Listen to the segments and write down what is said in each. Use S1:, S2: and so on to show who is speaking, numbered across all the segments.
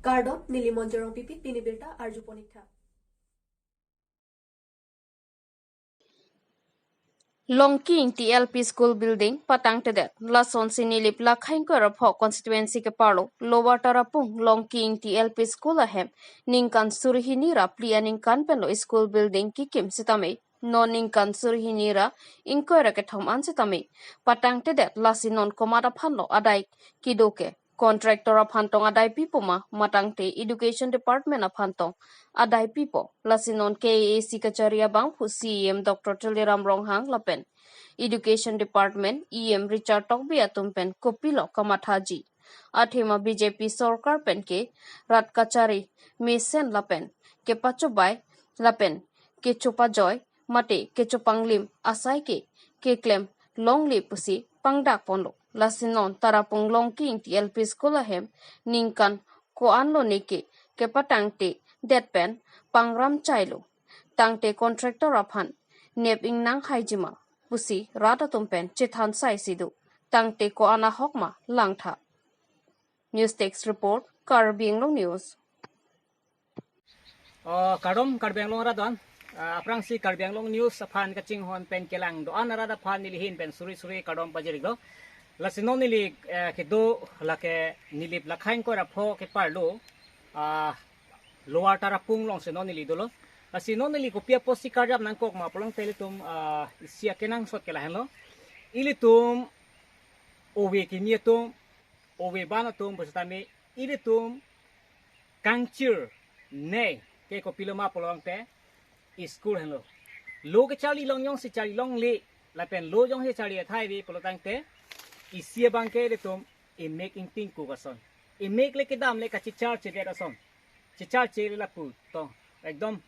S1: Cardon, Nilimonjerong Pipit, Pinibirta, Arju Ponikta.
S2: Longking TLP School Building, Patang Tedet, Lason Sinilip Lakhain Korapho Constituency Kepalo, Lower Tarapung, Longking TLP School Ahem, Ninkan Surhinira, Plianinkan Pelo School Building Kikim Sitame, Non-Ninkan Surhinira, Inkoiraketom Ansitame, Patang Tedet, Lasinon Komada Pano, Adai, Kidoke, Contractor of Hantong Adai Pipoma, Matangte, Education Department of Hantong, Adai Pipo, Lasinon KAC Kacharia Bangpu CEM Dr. Tuliram Ronghang Lapen, Education Department EM Richard Tokbi Atumpen Kopilo Kamathaji, Athema BJP Sorkar Penke, Rat Kachari, Mesen Lapen, Ke Pachobai Lapen, Ke Chopa Joy, Mate, Ke Chopanglim, Asai Ke Klem, Long Li Pusi, Pangdak Pondo, Lasinon Tarapung Longking TLP School Ahem, Ninkan, Ko Anlo Neke, Ke Patangte, Deadpan, Pangram Chailo, Tangte Contractor Aphan, Neb Ing Nang Haijima, Pusi, Rata Tumpen, Chithan Sai Sidu, Tangte Ko Ana Hokma, Langtha. News Text Report, Karbianglong News.
S3: Kadom Karbianglong Radon, Aprang si Karbianglong News, Aphan Kaching Hon Pen Kelang, Do Anarada Pan Nilihin Pen Suri Kadom Bajirigo, Lasinon Nili Kedo, Lake Nilip Lakhain Korapho Keparlo, Lower Tarapung Long Sinon Nilidolo. Kasi non nili kopia posi karjap nangkok ma pulang teletum isia kenang sot kelahan lo ilitum owe kimietum owe banatum bersama ilitum kangcir ne ke kopilo ma pulang te school hen lo ke cari long yong si cari long le lapen lo yong he cari athai bi pulang te isia bangke ilitum making thing ku kason make le kedam le kacicar cede kason cicar cede la pu to ekdom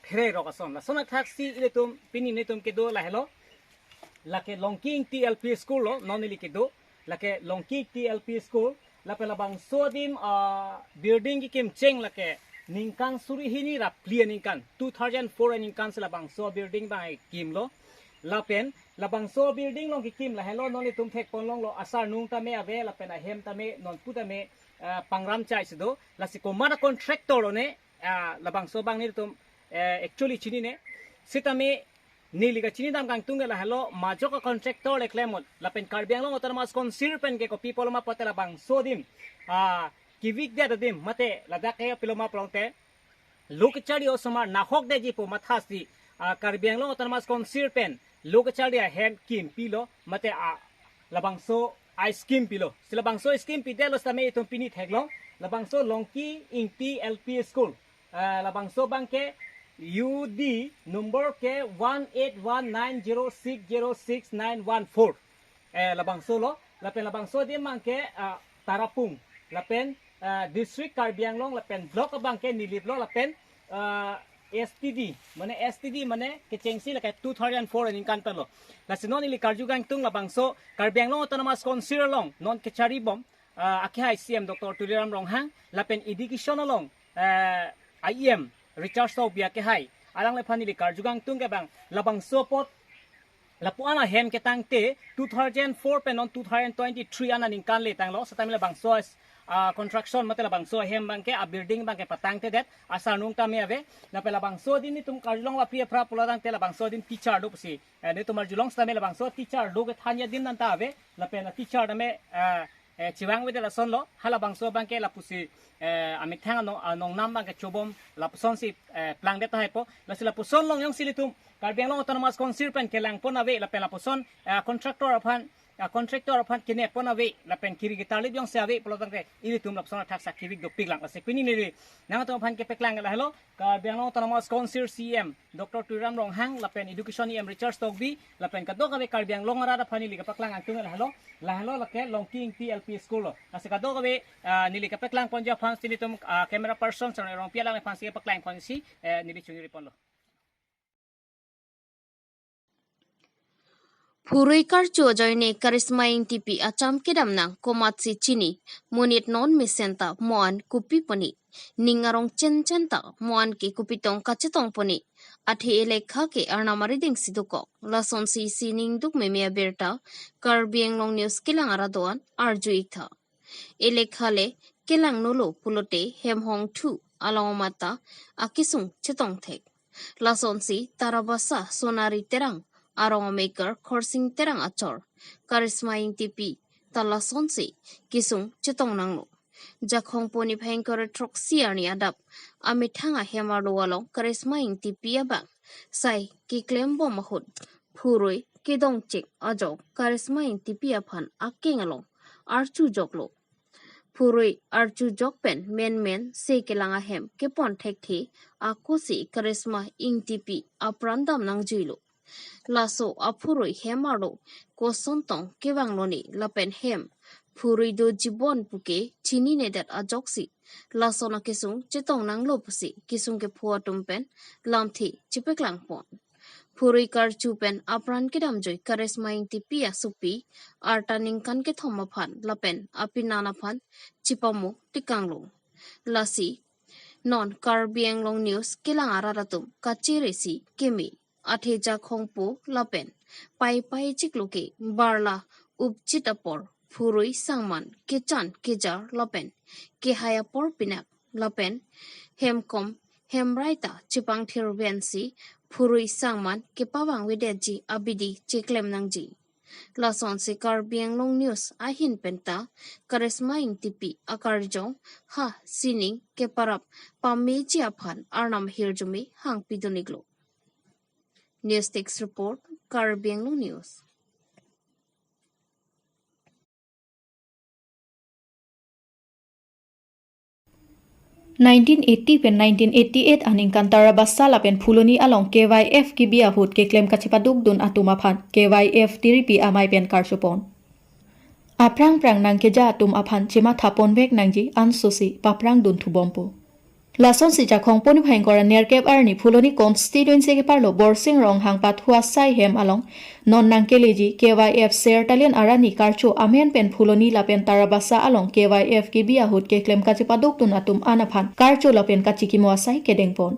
S3: Pere rokason la sona taxi iletum pini netum kedo la hello la ke Longking TLP school lo nonili kedo la ke Longking TLP school la pela bang sodim building ki kim cheng la ke ningkan surihini ra plia ningkan 2004 ningkan se la bang so building ba kim lo la pen la bang so building long ki kim la hello nonili tum thek pon long lo asar nung ta me ave la pen hem ta me non puta me pangram chai sido la si ko mara contractor lo ne la bang so bang ni tum actually chini ne sitame niliga chini dam kang tunga la hello majok contractor le clemon la pen karbiang long otar mas kon sirpen ke ko people ma patela bang sodim kivik de dim mate la da ke piloma plonte lok chari osama na hok de ji po mathasi karbiang long otar mas kon sirpen lok chari a hem kim pilo mate la bang so ice cream pilo sila bang so skim pidelo stame itum pinit heglong la bang so longki ing TLP school la bang so bangke UD number ke 18190606914 labang solo lapen labang so di mangke tarapung lapen district Karbianglong lapen block bangke niliblo lapen STD mane kecengsi la 2004 in kan pelo la sinon ili karjugang tung labang so Karbianglong autonomous considerlong non kechari bom akihai CM Dr. Tuliram Ronghang lapen education along IEM Richard Sau biak ke hai alang le phani le karjugang tung ke bang labang sopot lapuana hem ke tang te 2004 pen on 2023 ana ningkan le tang lo satam le bang so construction mate labang so hem bang ke a building bang ke patang te det asa nung ta me ave na pe labang so din ni tum karjulong wa pria pra puladang te labang so din teacher do psi ne tumar julong sta me labang so teacher do ke thanya din nan ta ave la pe na teacher da me chiwang we de la son lo hala bang so bang ke la pusi amit thang nong nam bang ke chobom la puson si plang de ta hai po la sila puson long yong silitum Karbiang long autonomous consirpen ke lang pon ave la pe la puson contractor aphan kine pon ave la pen kiri gitarlib yong se ave polotang ke ilitum la puson thak sak kivik do piglang la se kwini ni nang to aphan ke peklang la hello Karbiang long autonomous consir CM Dr. Turam Ronghang la pen education em Richard Stogbi la pen kadok ave Karbiang long ara da phani li ka paklang ang tung la hello la ke Longking TLP school la se kadok ave nili ka peklang pon ja phan silitum camera person sa rong pia lang phan si paklang pon si nili chuni pon lo
S2: Purui karcho joine karisma ing tipi acham kedam nang komatsi chini munit non misenta moan kupi poni ningarong chen ta moan ke kupitong kachetong poni athi elekha ke arnamari ding siduko lason si sining duk memia berta Karbianglong news kilang aradoan arju ikha elekhale kelang nolo pulote hem hong thu alawamata akisung chetong thek lason si tarabasa sonari terang arong maker khorsing terang achor karisma ing tipi talason si kisung chetong nanglo jakhong poni bhankor trok siarni adap amithanga hemalo along karisma ing tipi aba sai ki claim bo mahut phuroi kedong chek ajok karisma ing tipi aphan aking along archu joklo phuroi archu jokpen men se kelanga hem kepon thekthi akosi karisma ing tipi aprandam nangjilo laso aphuroi hemaro kosontong kewangloni lapen hem phuroi do jibon puke chini nedat ajoksi lasona kesung chetong nanglo pusi kisung ke phua tumpen lamthi chipeklang pon phuroi kar chupen apran kedam joy karisma ing tipi asupi artaning kan ke thoma phan lapen apinana phan chipamu tikanglo lasi non karbiang long news kelang araratum kachiresi kemi atheja khongpo lapen pai chikloke barla upchitapor phuroi sangman kechan kejar lapen kehaya por pinak lapen hemkom hemraita chipang thirbensi phuroi sangman kepawang wedeji abidi cheklem nangji lason se karbiang long news ahin penta karisma ing tipi akarjong ha sining keparap pameji aphan arnam hirjumi hang pidoniglo news text report karbiang long news
S4: 1980 pen 1988 aning kantara basala pen phuloni along KYF ki bia hut ke claim kachipaduk dun atuma phan KYF tiripi amai pen karchupon aprang prang nang ke ja atum aphan chima thapon vek nangji ansusi paprang dun thubompo lason si jakhong poni bhaingora nerkep arni phuloni constituency ke parlo borsing rong hang pathua sai hem along non nang keleji KYF sertalian arani karcho amen pen phuloni lapen tarabasa along KYF ki bia hut ke claim kachipaduk dun atum anaphan karcho lapen kachikimo asai kedengpon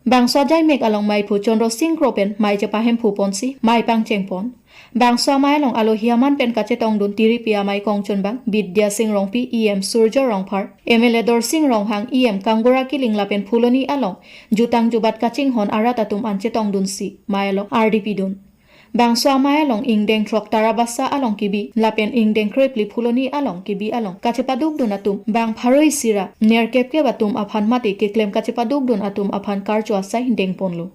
S4: bangso jai mek along mai phu chondro singkro pen mai chepa hem phu ponsi mai pang chengpon bangso mai along alo hiaman pen kache tong dun tiri pia mai kongchon bang bidya sing rong pi em surjo rong phar MLA dor sing rong hang em kangura kiling la pen phuloni along jutang jubat kaching hon arata tum anche tong dun si mai along RDP dun bangso mai along ingdeng trok tarabasa along kibi lapen ingdeng krepli phuloni along kibi along kachepaduk dun atum bang pharoi sira nerkep ke batum aphan mati ke claim kachepaduk dun atum aphan karcho asai deng ponlo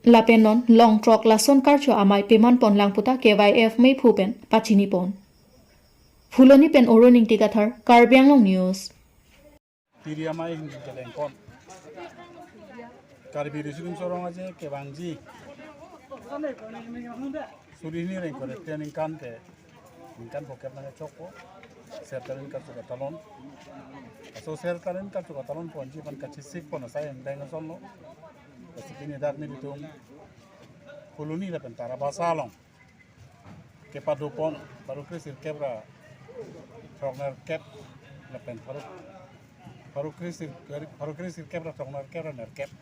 S4: lapenon long trok lason karcho amai peman pon langputa KYF mei phupen pachini pon phuloni pen oroning tikathar karbiang long news
S5: tiri amai hindi jaleng pon karbi risum sorong aje ke bangji suri ni reng kore training kan bokep na choko sertarin ka suka talon so sertarin ka suka talon pon ji pan kachisik pon sai endeng sonlo Sikini dat ni bitung koloni la pentara basalong ke padopon baru krisir kebra trogner kep la pen baru krisir kebra trogner kebra ner kep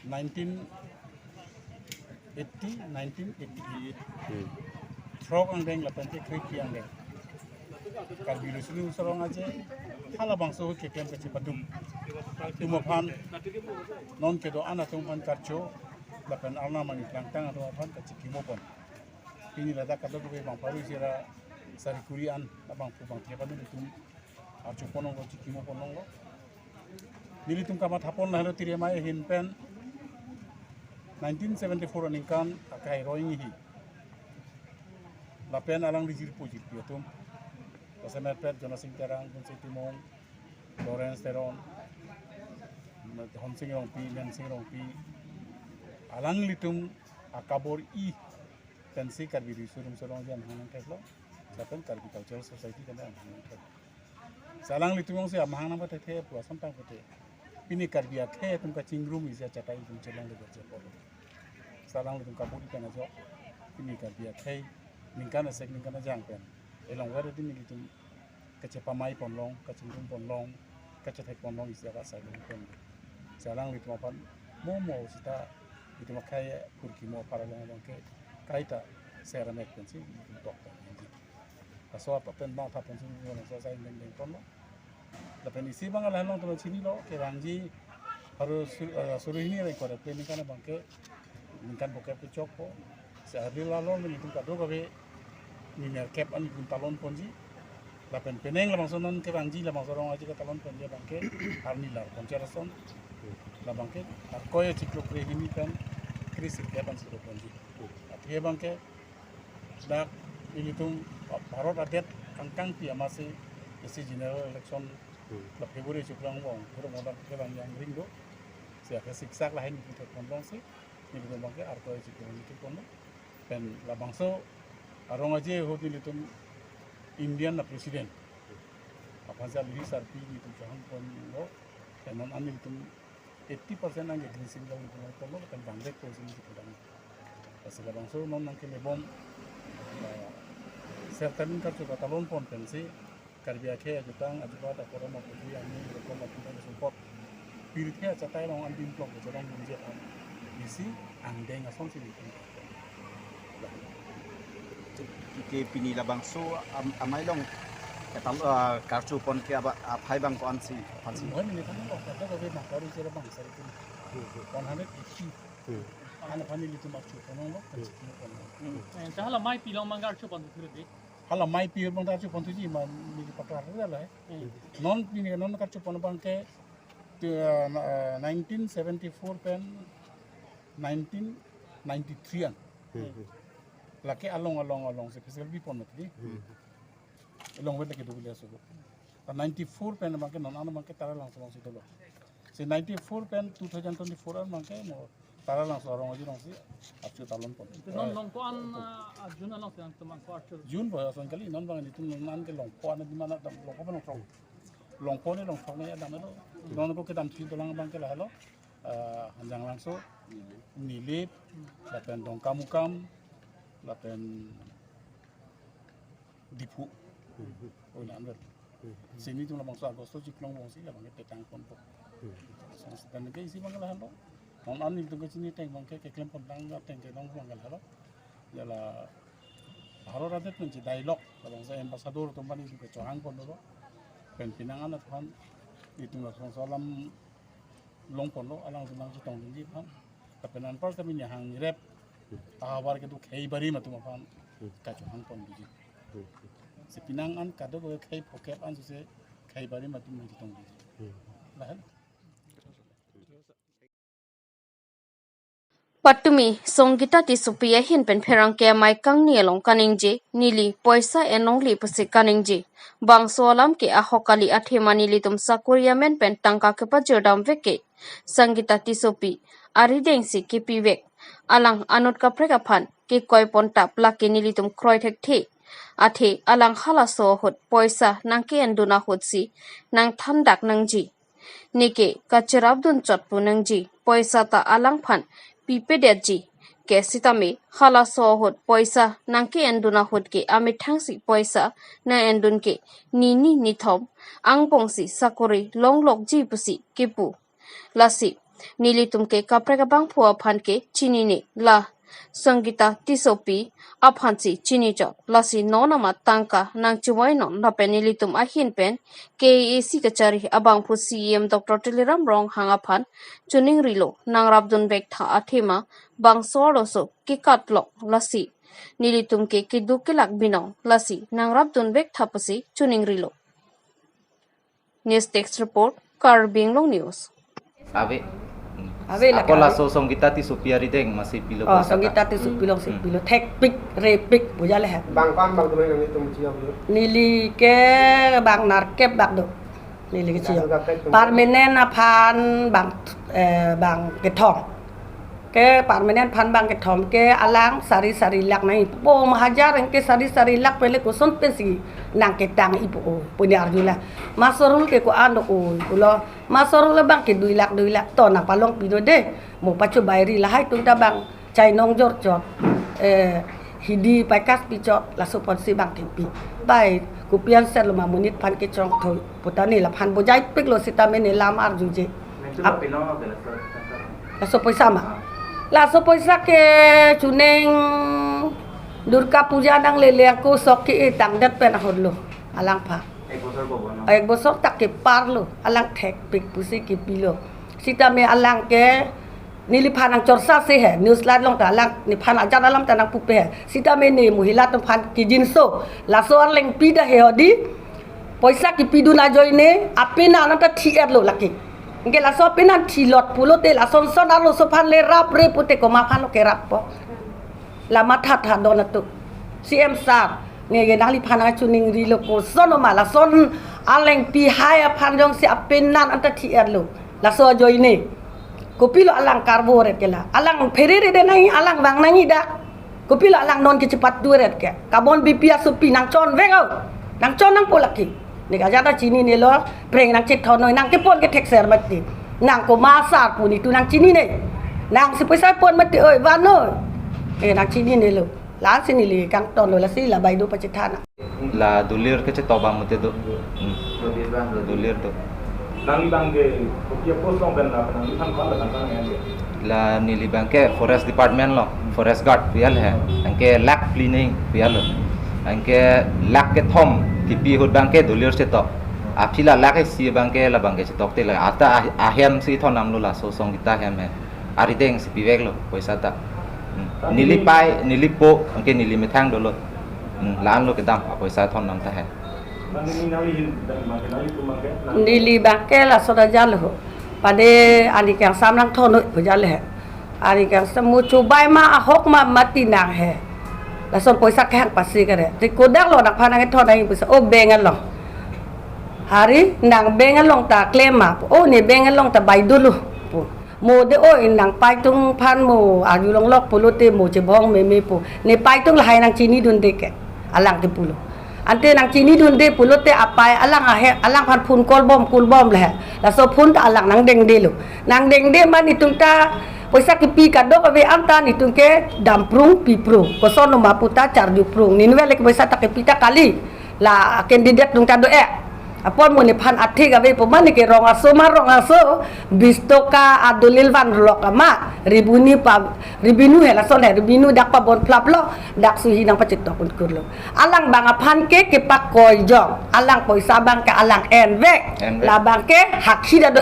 S5: 1988 trog ang deng la pen ke kriki ang deng kal bilu sunu sorong aje hala bangso ke kem ke padum tumaphan non ke do ana tumpan karcho lapan alna mani tang atau aphan ka chikimo pon ini lada ka do be bang paru sira sari kurian abang pubang ke panu tum archo ponong ko chikimo ponong lo nili tum kamat hapon la halo tiri mai hin pen 1974 aninkan akai roing hi lapen alang dijir pujit tum Pasamer pet Jonasing Terang Kunsei Timong Lawrence Teron Honsing Rong Pi Men Sing Rong Pi alang litum akabor I tensi karbi surum sorong jan hanang keslo sapen karbi cultural society kana hanang kes salang litum se amhang na bate the puasam tang bate pini karbi akhe tum ka chingrum isya chatai tum chelang de chepo salang litum kaburi kana jo pini karbi akhe ningkana sek ningkana jang pen elong wari di militum kecepa mai ponlong kecingrum ponlong kecetek ponlong isya ka sai pon salang litum apan momo sita itu makanya kurki mo para long ke kaita seramek pensi dokter asal apa pen mak apa sini orang selesai dengan pon lo. Tapi isi bang lah long terus sini lo ke rangji harus suruh ini rekor apa ini kan bangke ini kan bukan pecoko. Sehari lalu ini pun kado kabe ini cap ani pun talon ponji. Lapen peneng lah bangsonan ke rangji lah bangsa orang aja ke talon ponji bangke harni lah ponci rason. Lah bangke aku ya ciklu pre ini kan krisis dia bang suruh ponji. Tapi bangke dak ini tuh Bharat adet kangkang pia masih isi general election la Februari cuklang wong pura modal kelang yang ringdo sia ke siksak lain di kondong sih ini tuh bangke arto isi itu kondo dan la bangso arong aja hobi itu Indian la presiden apa sih lebih sarpi itu jangan kondo dan non anil itu 80% angge grisin dalam itu kondo kan bangke ko sini itu dan pasal bangso non nangke lebom certamen kan juga talon pon pensi karbia ke jutang ajuba ta koroma pudi ani rekoma kita support pilihnya catai long andin blok jadi munje an isi andeng asong sini
S6: ke pini labang so amai long katal kartu pon ke apai bang kon si
S5: semua ini kan kok ada kok nak baru sira bang sari pun kon hanet isi ana pani litu mak chu kono lo kan sikini kono
S7: Sahala mai pilong manggar chupon tu deh.
S5: hala mai pi bang dar chu pon tu ji ma ni pakar la non pini non kar chu pon bang ke 1974 pen 1993 an laki along se physical bi pon mati along wet laki dubule so 94 pen bang ke non an bang ke tara lang so si dolo se 94 pen 2024 an bang ke mo tara lang so rong aji rong si apchu talon pon
S7: Non long ko an Jun along siang teman ko archer.
S5: Jun ba son kali non bang itu non ke long po an di mana long po long tong long po ni long tong ni ada melo non ko ke dam chi dolang bang ke la halo hanjang langso nilip lapen dong kamukam lapen dipu oh ni ambil sini tu bang so agosto ciklong bang si la bang ke tang pon po dan ke isi bang la halo non an itu ke sini teng bang ke klem pon dang teng ke dong bang halo jala Bharat adet menci dialog kalau saya ambassador tu mana itu ke Johang pon lo pen pinangan at pan itu nggak soalam long pon lo alang tunang si tong tinggi pan tapi nan pas kami nyahang rep awar ke tu kei bari matu pan ke Johang pon biji si pinangan kado ke kei pokep an se kei bari matu menci tong biji lah
S2: Patumi Songita ti supia hin pen pherang ke mai kang ni long kaningji nili poisa enongli pusi kaningji bangso alam ke ahokali athema nili tum sakuria men pen tangka ke pa jodam veke Sangita ti sopi ari dengsi ke piwek alang anut ka preka phan ke koi ponta plake nili tum kroi thek the athe alang hala so hot poisa nang ke enduna hotsi nang thandak nangji nike kacharabdun chotpu nangji poisa ta alang phan pipedeji ke sitame hala sohot poisa nangke enduna hotke ami thangsi poisa na endun ke nini nithom angpongsi sakori longlok ji pusi kepu lasi nilitum ke kapreka bang phua phan ke chini ne la Sangita tisopi aphansi chini chok lasi nonama tangka nang chuwai non la penilitum ahin pen KAC kachari abang phu CM Dr. Tiliram Rong hangaphan chuning rilo nang rabdun bek tha athema bang soro so kikatlok lasi nilitum ke kidukilak binong lasi nang rabdun bek tha pasi chuning rilo News Text Report Karbing Long News
S8: Ave
S6: Ako la so Songita ti supiari deng masih pilo
S8: oh Songita ti supilong si pilo tek pik repik bujale ha
S9: bang pam bang tumen ngi tum ciyo
S8: nili ke bang narkep bak do nili ke ciyo parmenen aphan bang ketong ke parmenen phan bang ketong ke alang sari lak nai po mahajar ke sari lak pele ko son pensi nang ketang ibu punya arjula masorul ke ko ando ulo masorul bang ke 2 lak to na palong pino de mo pacu bayri lah hai tung bang cai nong jor jor hidi pakas picot la supon si bang tempi bai ku pian set lo 5 menit pan ke chong thoi putani la phan bojai pik lo sitame ne lam arjuje la so poisa ma la so poisa ke chuneng Durga Puja nang lele aku sok ki tang dat pen hon lo alang pha ek bosor tak ke par lo alang thek pik pusi ki pilo sita me alang ke niliphan ang chorsa se hai news lat long ta alang ni phan ajar alam ta nang pupe hai sita me ni muhila tu phan ki jinso la so leng pi da he odi poisa ki pidu na joine apena na ta thi er lo laki nge la so pena thi lot pulo te la son son alo so phan le rap re pute ko ma phan lo ke rap po la matha tha don tu CM sar nge nang li phan a chuning ri lo ko son ma la son aleng pi hai a phan jong se apena na ta thi er lo la so joine kopi lo alang karbo ret ke la alang ferere de nai alang wang nai da kopi lo alang non ke cepat du ret ke kabon BP asupi nang chon vengau nang chon nang polaki ni ga jada chini ne lo preng nang chit thon noi nang ke pon ke tek ser mati nang ko ma sar pu ni tu nang chini ne nang si pesai pon mati oi van no nang chini ne lo la sini li kang ton lo la si la bai do pachithana
S10: la dulir ke toba mute do dulir do
S9: Nang ibang ke kopi pos long ben la nang ibang kan
S10: la nili banke forest department lo forest guard pial hai anke lak cleaning pial lo anke lak ke thom tipi hut banke dulir se to apila lak si banke la banke se tok te la ata ahem si thonam lo la so song kita hem hai arideng si piwek lo poisa ta nili pai nili po anke nili methang do lo lan lo ke dam poisa thonam ta hai
S8: nili bangke la soda jalo pade ani kang sam nang thon noi pujal he ani kang samu chubai ma ahok ma mati nang he la son poisa khang pasi kare ti kodak lo nak phanang thon ai poisa o bengal lo hari nang bengal long ta claim ma o ni bengal long ta bai dulu mo de o nang pai tung phan mo ayu long lok puluti mo che bong me pu ni pai tung lai nang chini dun de ke alang ke pulo ante nang chini dun de pulote apai alang alang phan phun kul bom le la so phun ta alang nang deng de lo nang deng de man ni tung ta poisa ki pi ka dok ave am ta ni tung ke dam prung pi prung ko son no ma puta char ju prung ni nwe le poisa ta ke pi ta kali la candidate tung ta do apon mo ni phan athik ave poman ni ke rong aso bistoka adulil van lokama ribuni pa ribinu hela son he ribinu dak pa bon plap lo dak suhi nang pacit to kun kurlo alang bang phan ke pak koy jong alang poisa bang ka alang envek la bang ke hak hida do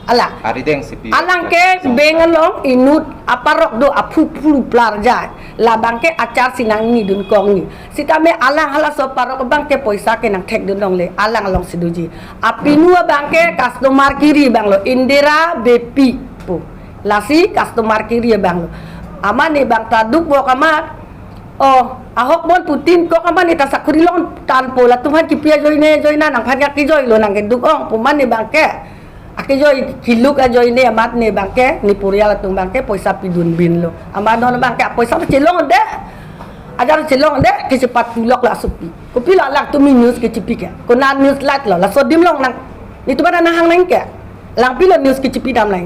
S8: ala
S10: arideng si pi
S8: alang ke bengalong inut aparok do apu pulu plarjai la bang ke acar sinang ni dun kong ni sitame alang hala so parok bang ke poisa ke nang thek dun long le alang long siduji apinua bang ke customer kiri bang lo Indira Bepi pu lasi customer kiri bang lo amani bang taduk bo kamat oh ahok bon putin ko kamani ta sakuri long tanpo la tuhan ki pia joina nang phan ki joy lo nang ke duk ong pumani bang ke ake joy kiluk a joy ne amat ne bangke ni puria la tung bangke poisa pidun bin lo amadon bangke poisa celong de ajar celong de ke cepat tulok la supi ko pila lak tu news ke cipi ke ko na news lat lo la sodim long nang itu bana hang nang ke lang pila news ke cipi dam nang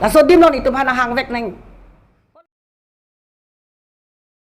S8: la sodim long itu bana hang vek nang